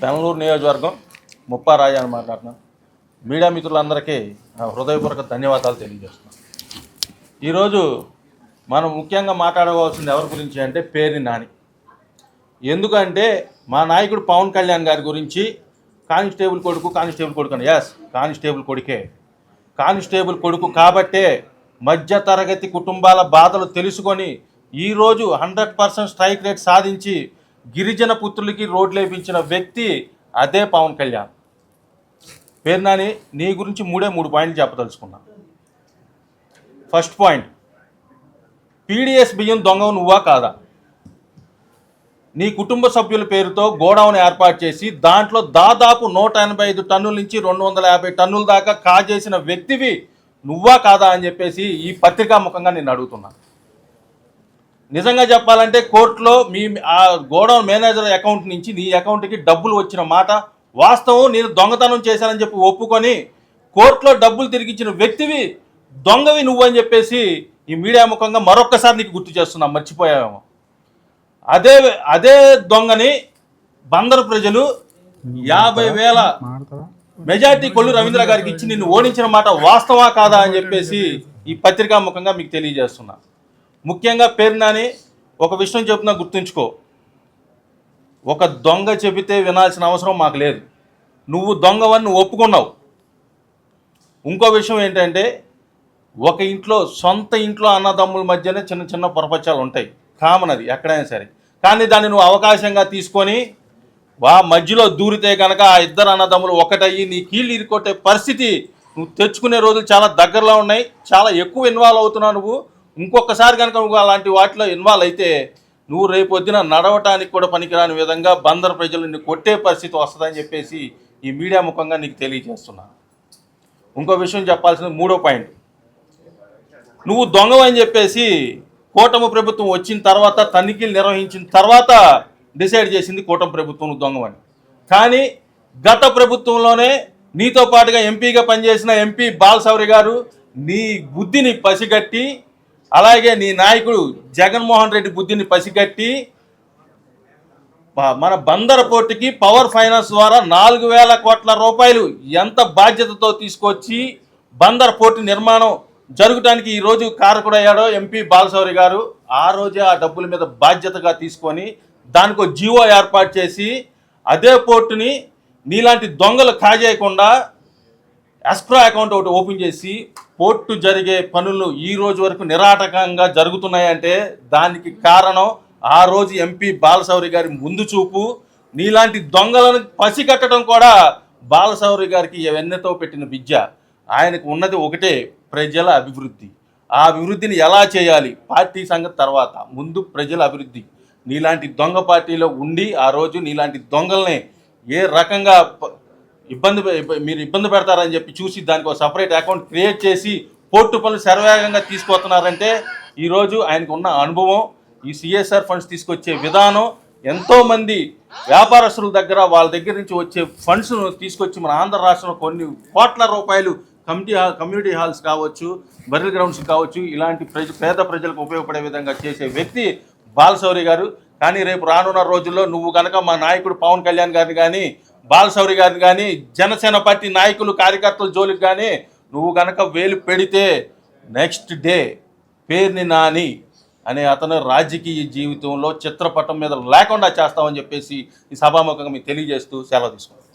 పెనలూరు నియోజకవర్గం ముప్పారాజు అని మాట్లాడుతున్నాను. మీడియా మిత్రులందరికీ హృదయపూర్వక ధన్యవాదాలు తెలియజేస్తున్నాను. ఈరోజు మనం ముఖ్యంగా మాట్లాడుకోవాల్సింది ఎవరి గురించి అంటే పేర్ని నాని. ఎందుకంటే మా నాయకుడు పవన్ కళ్యాణ్ గారి గురించి కానిస్టేబుల్ కొడుకు అని కానిస్టేబుల్ కొడుకే. కానిస్టేబుల్ కొడుకు కాబట్టే మధ్యతరగతి కుటుంబాల బాధలు తెలుసుకొని ఈరోజు 100% స్ట్రైక్ రేట్ సాధించి గిరిజన పుత్రులకి రోడ్లు వేయించిన వ్యక్తి అదే పవన్ కళ్యాణ్. పేరు నాని, నీ గురించి మూడు పాయింట్లు చెప్పదలుచుకున్నా. ఫస్ట్ పాయింట్, పీడిఎస్ బియ్యం దొంగవు నువ్వా కాదా? నీ కుటుంబ సభ్యుల పేరుతో గోడౌన్ ఏర్పాటు చేసి దాంట్లో దాదాపు 185 టన్నుల నుంచి 250 టన్నుల దాకా కాజేసిన వ్యక్తివి నువ్వా కాదా అని చెప్పేసి ఈ పత్రికా ముఖంగా నేను అడుగుతున్నా. నిజంగా చెప్పాలంటే కోర్టులో మీ ఆ గోడౌన్ మేనేజర్ అకౌంట్ నుంచి నీ అకౌంట్కి డబ్బులు వచ్చిన మాట వాస్తవం. నేను దొంగతనం చేశానని చెప్పి ఒప్పుకొని కోర్టులో డబ్బులు తిరిగిచ్చిన వ్యక్తివి దొంగవి నువ్వు అని చెప్పేసి ఈ మీడియా ముఖంగా మరొక్కసారి నీకు గుర్తు చేస్తున్నా, మర్చిపోయావేమో. అదే దొంగని బందరు ప్రజలు 50,000 మెజార్టీ కొల్లు రవీంద్ర గారికి ఇచ్చి నిన్ను ఓడించిన మాట వాస్తవా కాదా అని చెప్పేసి ఈ పత్రికా ముఖంగా మీకు తెలియజేస్తున్నా. ముఖ్యంగా పేరు నాని, ఒక విషయం చెప్తున్నా, గుర్తుంచుకో. ఒక దొంగ చెబితే వినాల్సిన అవసరం మాకు లేదు. నువ్వు దొంగవని నువ్వు ఒప్పుకున్నావు. ఇంకో విషయం ఏంటంటే, ఒక ఇంట్లో సొంత ఇంట్లో అన్నదమ్ముల మధ్యనే చిన్న చిన్న పొరపచ్చాలు ఉంటాయి, కామన్, అది ఎక్కడైనా సరే. కానీ దాన్ని నువ్వు అవకాశంగా తీసుకొని మధ్యలో దూరితే కనుక ఆ ఇద్దరు అన్నదమ్ములు ఒకటయ్యి నీ కీళ్ళు ఇరుకొట్టే పరిస్థితి నువ్వు తెచ్చుకునే రోజులు చాలా దగ్గరలో ఉన్నాయి. చాలా ఎక్కువ ఇన్వాల్వ్ అవుతున్నావు నువ్వు. ఇంకొకసారి కనుక నువ్వు అలాంటి వాటిలో ఇన్వాల్వ్ అయితే నువ్వు రేపొద్దున నడవటానికి కూడా పనికిరాని విధంగా బందరు ప్రజలు నిన్ను కొట్టే పరిస్థితి వస్తుందని చెప్పేసి ఈ మీడియా ముఖంగా నీకు తెలియజేస్తున్నాను. ఇంకో విషయం చెప్పాల్సిన మూడో పాయింట్, నువ్వు దొంగవని చెప్పేసి కూటమి ప్రభుత్వం వచ్చిన తర్వాత తనిఖీలు నిర్వహించిన తర్వాత డిసైడ్ చేసింది కూటమి ప్రభుత్వం నువ్వు దొంగవని. కానీ గత ప్రభుత్వంలోనే నీతో పాటుగా ఎంపీగా పనిచేసిన ఎంపీ బాలశౌరి గారు నీ బుద్ధిని పసిగట్టి, అలాగే నీ నాయకుడు జగన్మోహన్ రెడ్డి బుద్ధిని పసిగట్టి మన బందర్ పోర్టుకి పవర్ ఫైనాన్స్ ద్వారా 4,000 కోట్ల రూపాయలు ఎంత బాధ్యతతో తీసుకొచ్చి బందర్ పోర్టు నిర్మాణం జరగటానికి ఈరోజు కారకుడయ్యాడో ఎంపీ బాలశౌరి గారు. ఆ రోజే ఆ డబ్బుల మీద బాధ్యతగా తీసుకొని దానికి జీవో ఏర్పాటు చేసి అదే పోర్టుని నీలాంటి దొంగలు కాజేయకుండా ఎస్క్రో అకౌంట్ ఒకటి ఓపెన్ చేసి పోర్టు జరిగే పనులు ఈ రోజు వరకు నిరాటకంగా జరుగుతున్నాయంటే దానికి కారణం ఆ రోజు ఎంపీ బాలశౌరి గారి ముందు చూపు. నీలాంటి దొంగలను పసిగట్టడం కూడా బాలశౌరి గారికి వెన్నెతో పెట్టిన విద్య. ఆయనకు ఉన్నది ఒకటే, ప్రజల అభివృద్ధి. ఆ అభివృద్ధిని ఎలా చేయాలి పార్టీ సంగతి తర్వాత, ముందు ప్రజల అభివృద్ధి. నీలాంటి దొంగ పార్టీలో ఉండి ఆ రోజు నీలాంటి దొంగల్ని ఏ రకంగా మీరు ఇబ్బంది పెడతారని చెప్పి చూసి దానికి ఒక సపరేట్ అకౌంట్ క్రియేట్ చేసి పోర్టు పనులు శరవేగంగా తీసుకొస్తున్నారంటే ఈరోజు ఆయనకు ఉన్న అనుభవం, ఈ సిఎస్ఆర్ ఫండ్స్ తీసుకొచ్చే విధానం, ఎంతోమంది వ్యాపారస్తుల దగ్గర వాళ్ళ దగ్గర నుంచి వచ్చే ఫండ్స్ను తీసుకొచ్చి మన ఆంధ్ర రాష్ట్రంలో కొన్ని కోట్ల రూపాయలు కమ్యూనిటీ హాల్స్ కావచ్చు, బర్రెల్ గ్రౌండ్స్ కావచ్చు, ఇలాంటి పేద ప్రజలకు ఉపయోగపడే విధంగా చేసే వ్యక్తి బాలశౌరి గారు. కానీ రేపు రానున్న రోజుల్లో నువ్వు కనుక మా నాయకుడు పవన్ కళ్యాణ్ గారిని కానీ బాలశౌరి గారిని కానీ జనసేన పార్టీ నాయకులు కార్యకర్తల జోలికి కానీ నువ్వు కనుక వేలు పెడితే నెక్స్ట్ డే పేర్ని నాని అనే అతను రాజకీయ జీవితంలో చిత్రపటం మీద లేకుండా చేస్తామని చెప్పేసి ఈ సభాముఖంగా మీకు తెలియజేస్తూ సెలవు తీసుకుంటాం.